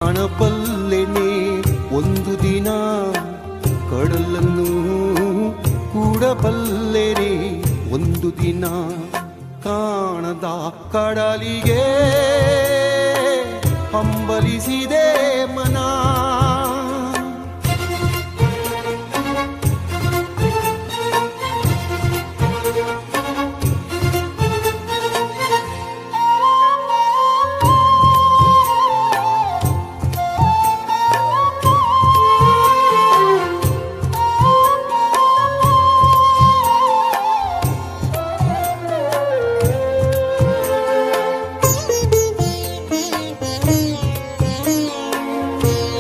ಕಾಣಬಲ್ಲೆನೆ ಒಂದು ದಿನ ಕಡಲನ್ನು ಕೂಡಬಲ್ಲೆನೆ ಒಂದು ದಿನ ಕಾಣದ ಕಡಲಿಗೆ ಹಂಬಲಿಸಿದೆ